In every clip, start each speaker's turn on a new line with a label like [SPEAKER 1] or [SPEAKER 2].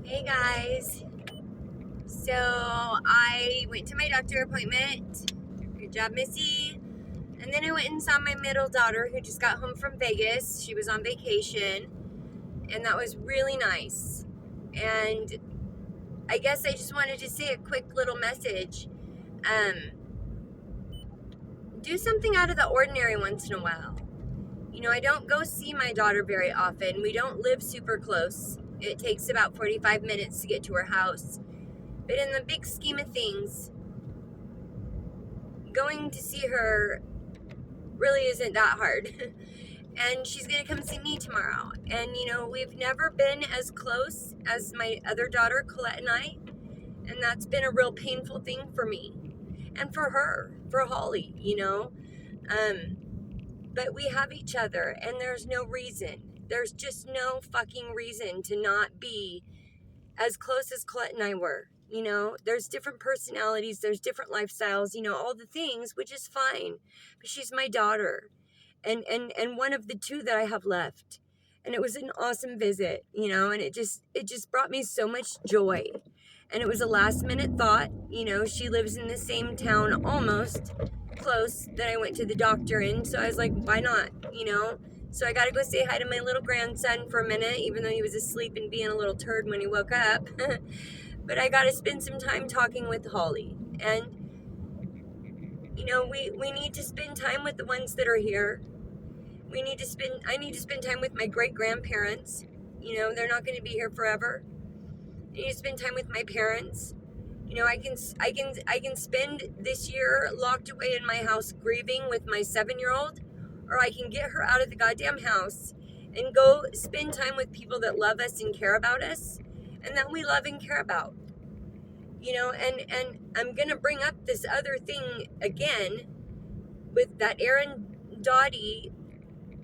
[SPEAKER 1] Hey guys, so I went to my doctor appointment. Good job, Missy. And then I went and saw my middle daughter who just got home from Vegas. She was on vacation, and that was really nice. And I guess I just wanted to say a quick little message. Um, do something out of the ordinary once in a while. You know, I don't go see my daughter very often. We don't live super close. It takes about 45 minutes to get to her house. But in the big scheme of things, going to see her really isn't that hard. And she's going to come see me tomorrow. And, you know, we've never been as close as my other daughter, Colette, and I. And that's been a real painful thing for me. And for her, for Holly, you know. But we have each other, and there's no reason. There's just no fucking reason to not be as close as Colette and I were. You know, there's different personalities, there's different lifestyles, you know, all the things, which is fine. But she's my daughter, and one of the two that I have left. And it was an awesome visit, you know, and it just brought me so much joy. And it was a last minute thought. You know, she lives in the same town, almost close, that I went to the doctor in. So I was like, why not, you know? So I got to go say hi to my little grandson for a minute, even though he was asleep and being a little turd when he woke up. But I got to spend some time talking with Holly. And, you know, we need to spend time with the ones that are here. I need to spend time with my great-grandparents. You know, they're not going to be here forever. I need to spend time with my parents. You know, I can spend this year locked away in my house grieving with my 7-year-old, or I can get her out of the goddamn house and go spend time with people that love us and care about us, and that we love and care about. You know, and I'm gonna bring up this other thing again with that Aaron Dottie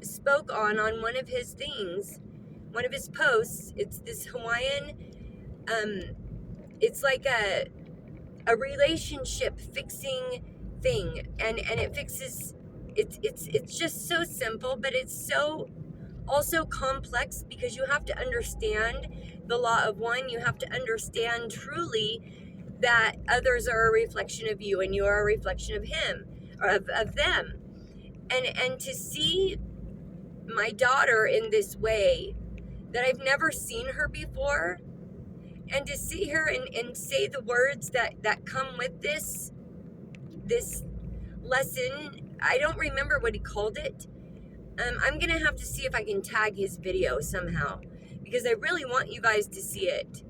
[SPEAKER 1] spoke on one of his things, one of his posts. It's this Hawaiian, it's like a relationship fixing thing, and it fixes, it's just so simple, but it's so also complex, because you have to understand the law of one. You have to understand truly that others are a reflection of you, and you are a reflection of him, or of them. And to see my daughter in this way, that I've never seen her before, and to see her and say the words that come with this lesson. I don't remember what he called it. I'm gonna have to see if I can tag his video somehow, because I really want you guys to see it.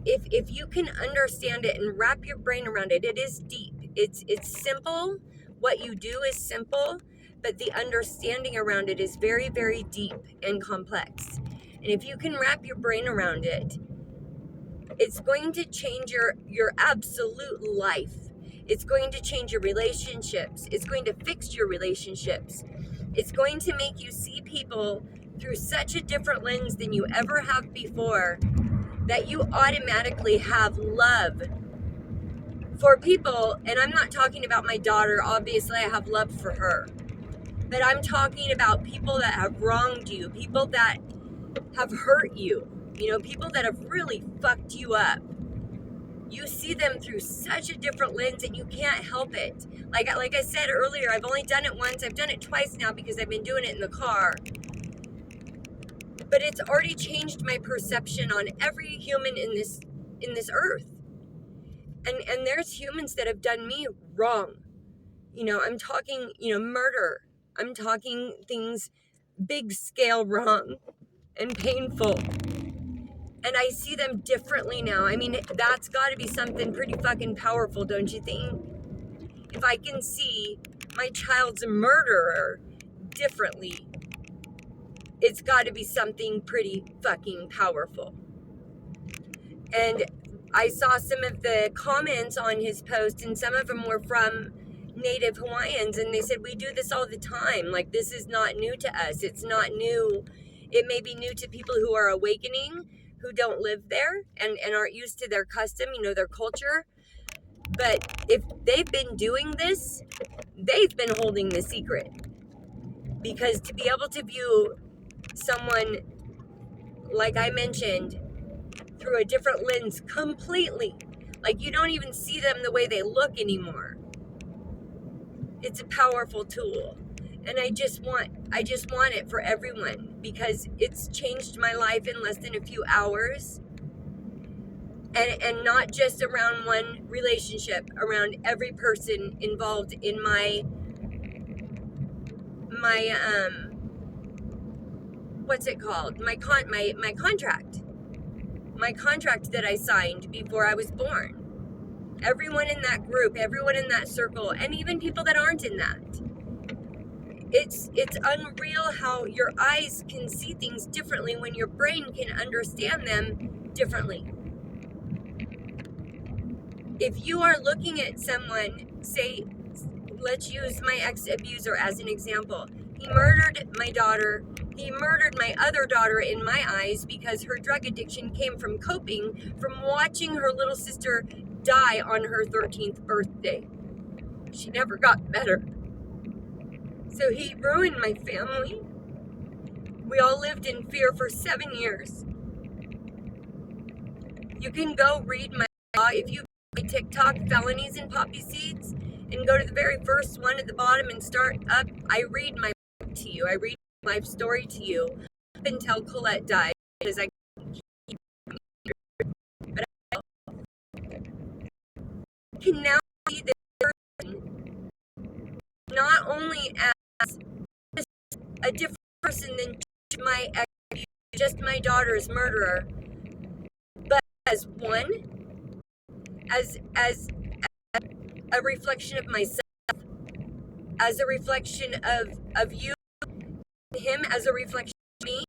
[SPEAKER 1] If you can understand it and wrap your brain around it, it is deep. It's simple. What you do is simple, but the understanding around it is very, very deep and complex. And if you can wrap your brain around it, it's going to change your absolute life. It's going to change your relationships. It's going to fix your relationships. It's going to make you see people through such a different lens than you ever have before, that you automatically have love for people. And I'm not talking about my daughter. Obviously, I have love for her. But I'm talking about people that have wronged you, people that have hurt you, you know, people that have really fucked you up. You see them through such a different lens, and you can't help it. Like I said earlier, I've only done it once. I've done it twice now, because I've been doing it in the car. But it's already changed my perception on every human in this earth. And there's humans that have done me wrong. You know, I'm talking, you know, murder. I'm talking things big scale wrong and painful. And I see them differently now. I mean, that's got to be something pretty fucking powerful, don't you think? If I can see my child's murderer differently, it's got to be something pretty fucking powerful. And I saw some of the comments on his post, and some of them were from Native Hawaiians, and they said, we do this all the time. Like, this is not new to us. It's not new. It may be new to people who are awakening, who don't live there and aren't used to their custom, you know, their culture. But if they've been doing this, they've been holding the secret. Because to be able to view someone, like I mentioned, through a different lens completely. Like, you don't even see them the way they look anymore. It's a powerful tool. And I just want it for everyone, because it's changed my life in less than a few hours. And not just around one relationship, around every person involved in my what's it called? My contract. My contract that I signed before I was born. Everyone in that group, everyone in that circle, and even people that aren't in that. It's unreal how your eyes can see things differently when your brain can understand them differently. If you are looking at someone, say, let's use my ex-abuser as an example. He murdered my daughter. He murdered my other daughter in my eyes because her drug addiction came from coping from watching her little sister die on her 13th birthday. She never got better. So he ruined my family. We all lived in fear for 7 years. You can go read my law if you go to TikTok, Feloniesandpoppyseeds, and go to the very first one at the bottom and start up. I read my book to you. I read my life story to you up until Colette died, because I but I can now see this person not only as a different person than my ex, just my daughter's murderer, but as one, as a reflection of myself, as a reflection of you, him as a reflection of me.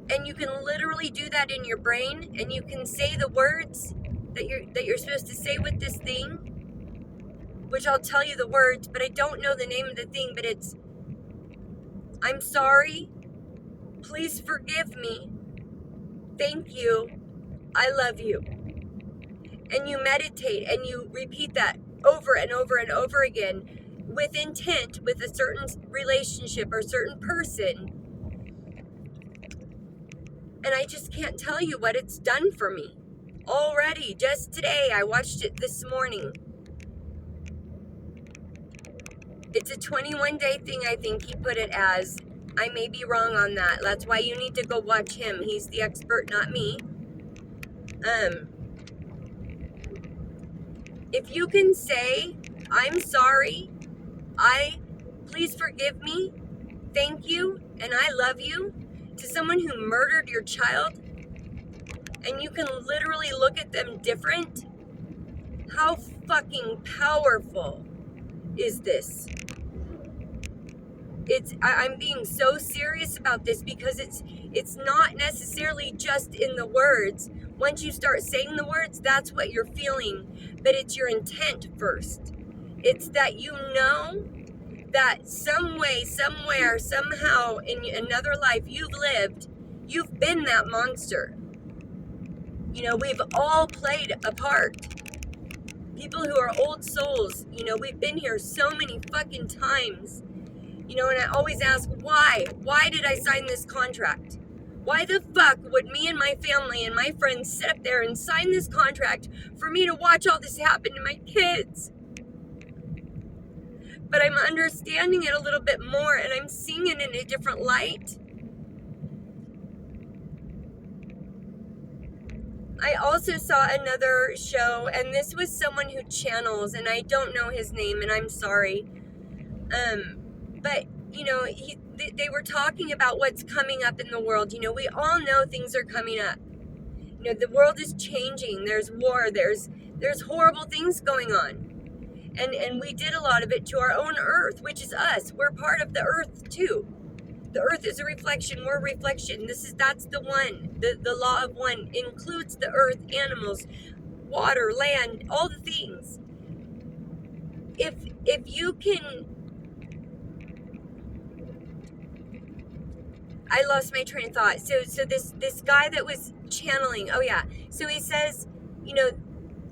[SPEAKER 1] And you can literally do that in your brain, and you can say the words that you're supposed to say with this thing, which I'll tell you the words, but I don't know the name of the thing, but it's, I'm sorry, please forgive me, thank you, I love you. And you meditate and you repeat that over and over and over again with intent, with a certain relationship or certain person. And I just can't tell you what it's done for me. Already, just today, I watched it this morning. It's a 21-day thing, I think he put it as. I may be wrong on that. That's why you need to go watch him. He's the expert, not me. If you can say, I'm sorry, please forgive me, thank you, and I love you, to someone who murdered your child, and you can literally look at them different, how fucking powerful is this? I'm being so serious about this, because it's not necessarily just in the words. Once you start saying the words, that's what you're feeling, but it's your intent first. It's that you know that some way, somewhere, somehow in another life you've lived, you've been that monster. You know, we've all played a part. People who are old souls, you know, we've been here so many fucking times. You know, and I always ask, why? Why did I sign this contract? Why the fuck would me and my family and my friends sit up there and sign this contract for me to watch all this happen to my kids? But I'm understanding it a little bit more, and I'm seeing it in a different light. I also saw another show, and this was someone who channels, and I don't know his name, and I'm sorry. But, you know, they were talking about what's coming up in the world. You know, we all know things are coming up. You know, the world is changing. There's war. There's horrible things going on. And we did a lot of it to our own earth, which is us. We're part of the earth, too. The earth is a reflection. We're a reflection. That's the one. The law of one includes the earth, animals, water, land, all the things. If you can... I lost my train of thought. So this guy that was channeling, oh yeah. So he says, you know,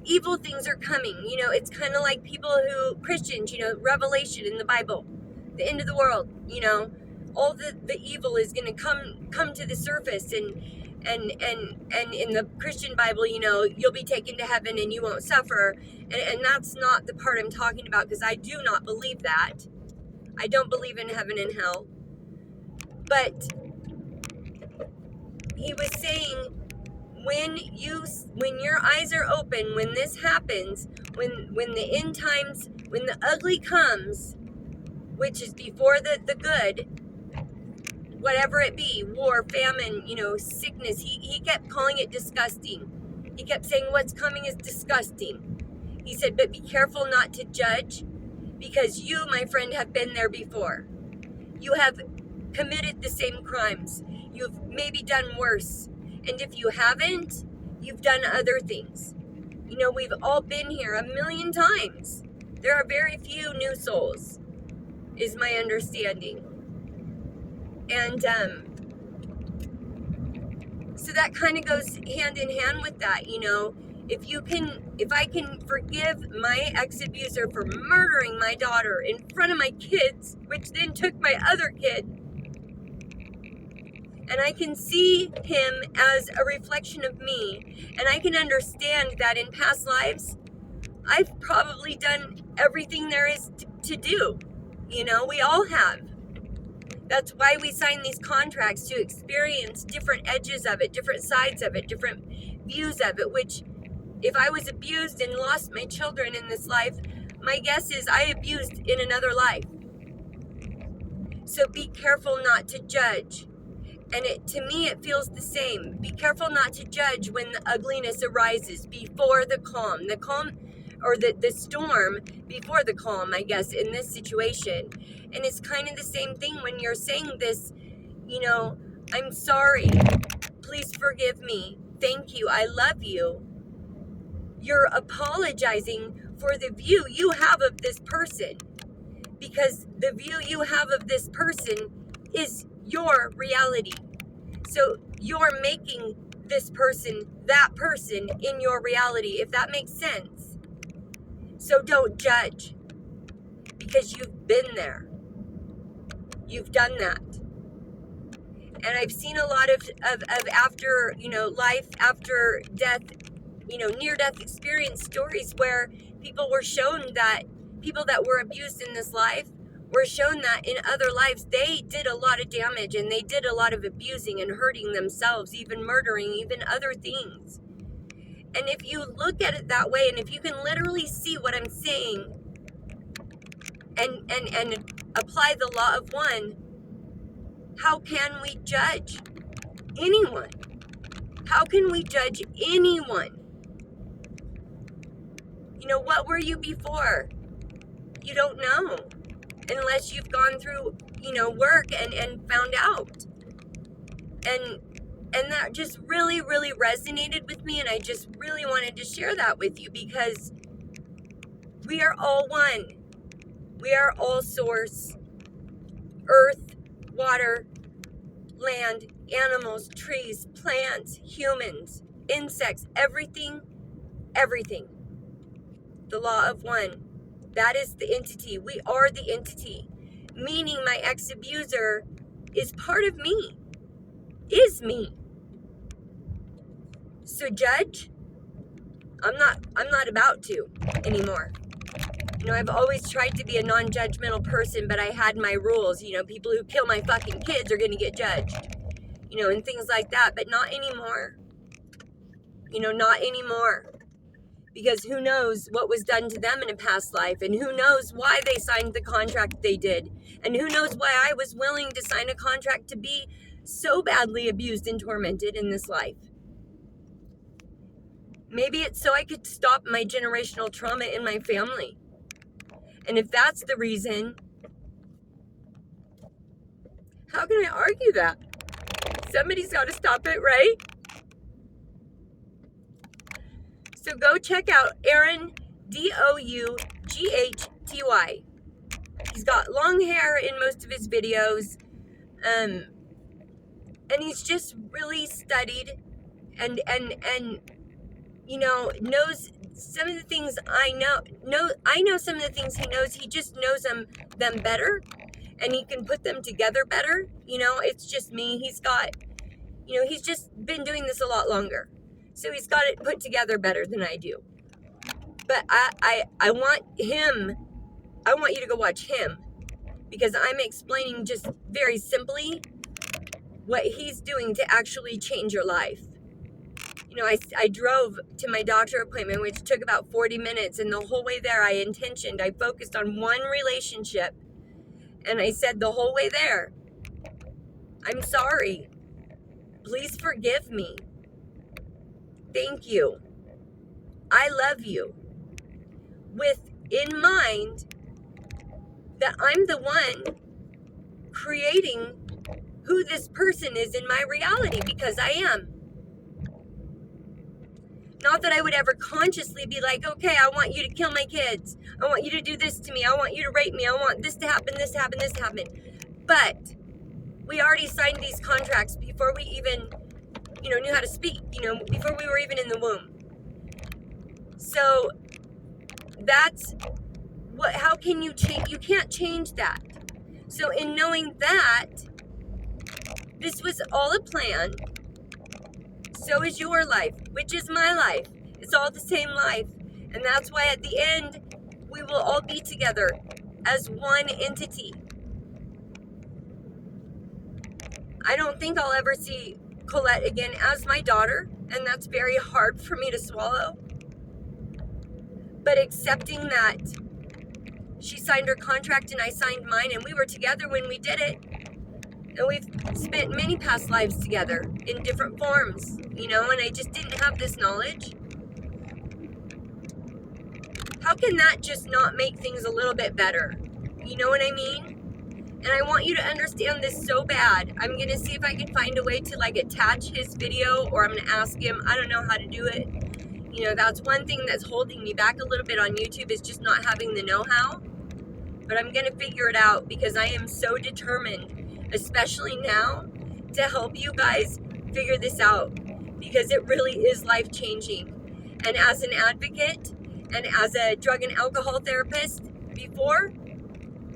[SPEAKER 1] evil things are coming. You know, it's kind of like people who, Christians, you know, Revelation in the Bible, the end of the world, you know, all the evil is going to come to the surface, and in the Christian Bible, you'll be taken to heaven and you won't suffer. And that's not the part I'm talking about, because I do not believe that. I don't believe in heaven and hell. But he was saying, when your eyes are open, when this happens, when the end times, when the ugly comes, which is before the good, whatever it be, war, famine, sickness, he kept calling it disgusting. He kept saying what's coming is disgusting. He said, but be careful not to judge, because you, my friend, have been there before. You have committed the same crimes. You've maybe done worse. And if you haven't, you've done other things. We've all been here 1,000,000 times. There are very few new souls, is my understanding. And so that kind of goes hand in hand with that. If I can forgive my ex-abuser for murdering my daughter in front of my kids, which then took my other kid, and I can see him as a reflection of me, and I can understand that in past lives, I've probably done everything there is to do. We all have. That's why we sign these contracts, to experience different edges of it, different sides of it, different views of it, which if I was abused and lost my children in this life, my guess is I abused in another life. So be careful not to judge. And to me, it feels the same. Be careful not to judge when the ugliness arises before the calm. The calm, or the storm before the calm, I guess, in this situation. And it's kind of the same thing when you're saying this, I'm sorry. Please forgive me. Thank you. I love you. You're apologizing for the view you have of this person, because the view you have of this person is your reality. So you're making this person that person in your reality, if that makes sense. So don't judge, because you've been there. You've done that. And I've seen a lot of after, life after death, near-death experience stories where people that were abused in this life were shown that in other lives they did a lot of damage, and they did a lot of abusing and hurting themselves, even murdering, even other things. And if you look at it that way, and if you can literally see what I'm saying and apply the law of one, how can we judge anyone? How can we judge anyone? What were you before? You don't know, unless you've gone through, work and found out. And that just really, really resonated with me, and I just really wanted to share that with you, because we are all one. We are all source. Earth, water, land, animals, trees, plants, humans, insects, everything. The law of one. That is the entity. We are the entity. Meaning my ex-abuser is part of me. Is me. So judge? I'm not about to anymore. I've always tried to be a non-judgmental person, but I had my rules. People who kill my fucking kids are going to get judged. And things like that, but not anymore. Not anymore. Because who knows what was done to them in a past life, and who knows why they signed the contract they did, and who knows why I was willing to sign a contract to be so badly abused and tormented in this life. Maybe it's so I could stop my generational trauma in my family. And if that's the reason, how can I argue that? Somebody's got to stop it, right? So go check out Aaron, Doughty. He's got long hair in most of his videos. And he's just really studied and knows some of the things I know. I know some of the things he knows. He just knows them better. and he can put them together better. It's just me. He's just been doing this a lot longer. So he's got it put together better than I do. But I want him, I want you to go watch him, because I'm explaining just very simply what he's doing to actually change your life. I drove to my doctor appointment, which took about 40 minutes, and the whole way there I focused on one relationship, and I said the whole way there, I'm sorry. Please forgive me. Thank you. I love you. With in mind that I'm the one creating who this person is in my reality, because I am. Not that I would ever consciously be like, okay, I want you to kill my kids. I want you to do this to me. I want you to rape me. I want this to happen, this to happen, this to happen. But we already signed these contracts before we even, knew how to speak, before we were even in the womb. So that's how can you change? You can't change that. So in knowing that, this was all a plan. So is your life, which is my life. It's all the same life. And that's why at the end, we will all be together as one entity. I don't think I'll ever see Colette again as my daughter, and that's very hard for me to swallow. But accepting that she signed her contract and I signed mine, and we were together when we did it. And we've spent many past lives together in different forms, and I just didn't have this knowledge. How can that just not make things a little bit better? You know what I mean? And I want you to understand this so bad. I'm going to see if I can find a way to attach his video, or I'm going to ask him. I don't know how to do it. That's one thing that's holding me back a little bit on YouTube, is just not having the know-how. But I'm going to figure it out, because I am so determined, especially now, to help you guys figure this out, because it really is life-changing. And as an advocate and as a drug and alcohol therapist before,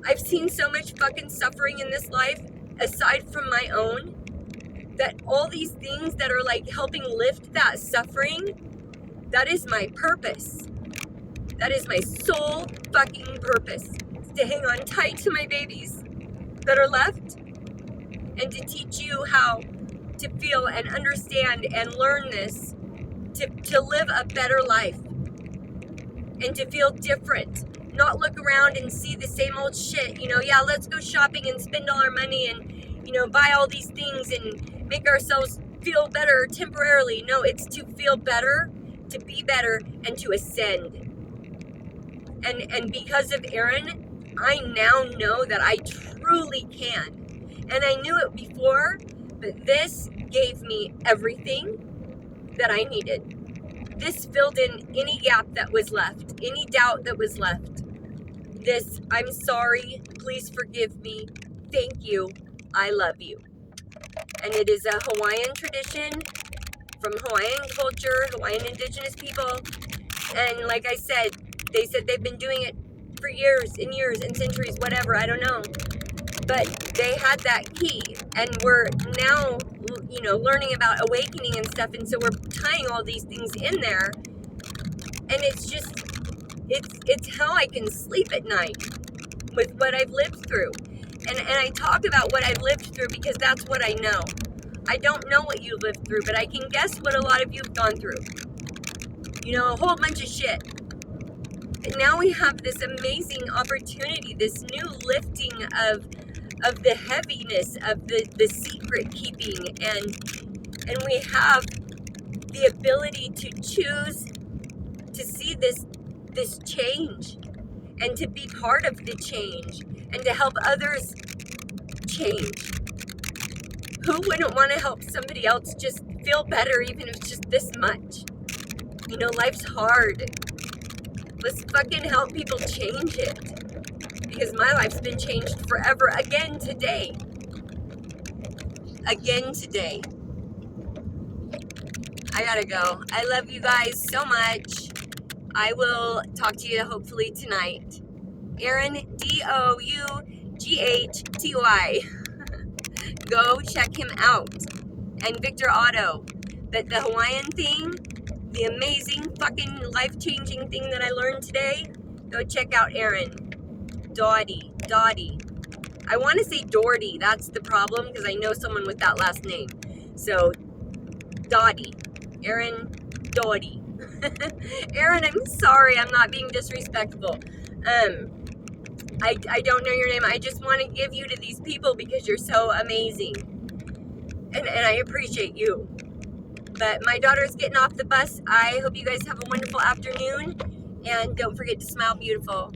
[SPEAKER 1] I've seen so much fucking suffering in this life, aside from my own, that all these things that are helping lift that suffering, that is my purpose. That is my sole fucking purpose, is to hang on tight to my babies that are left, and to teach you how to feel and understand and learn this, to live a better life, and to feel different. Not look around and see the same old shit. Yeah, let's go shopping and spend all our money and, buy all these things and make ourselves feel better temporarily. No, it's to feel better, to be better, and to ascend. And because of Aaron, I now know that I truly can. And I knew it before, but this gave me everything that I needed. This filled in any gap that was left, any doubt that was left. This, I'm sorry, please forgive me, thank you, I love you. And it is a Hawaiian tradition from Hawaiian culture, Hawaiian indigenous people. And like I said, they said they've been doing it for years and years and centuries, whatever, I don't know. But they had that key, and we're now, learning about awakening and stuff, and so we're tying all these things in there, and it's just, it's how I can sleep at night with what I've lived through. And I talk about what I've lived through because that's what I know. I don't know what you lived through, but I can guess what a lot of you have gone through. A whole bunch of shit. And now we have this amazing opportunity, this new lifting of the heaviness of the secret keeping, and we have the ability to choose to see this change, and to be part of the change, and to help others change. Who wouldn't want to help somebody else just feel better, even if it's just this much? Life's hard. Let's fucking help people change it, because my life's been changed forever again today. I gotta go. I love you guys so much. I will talk to you hopefully tonight. Aaron, DOU G-H-T-Y. Go check him out. And Victor Otto. The Hawaiian thing, the amazing fucking life-changing thing that I learned today, go check out Aaron. Dottie. I want to say Doherty. That's the problem because I know someone with that last name. So, Dottie. Aaron Doherty. Aaron, I'm sorry. I'm not being disrespectful. I don't know your name. I just want to give you to these people because you're so amazing. And I appreciate you. But my daughter's getting off the bus. I hope you guys have a wonderful afternoon. And don't forget to smile beautiful.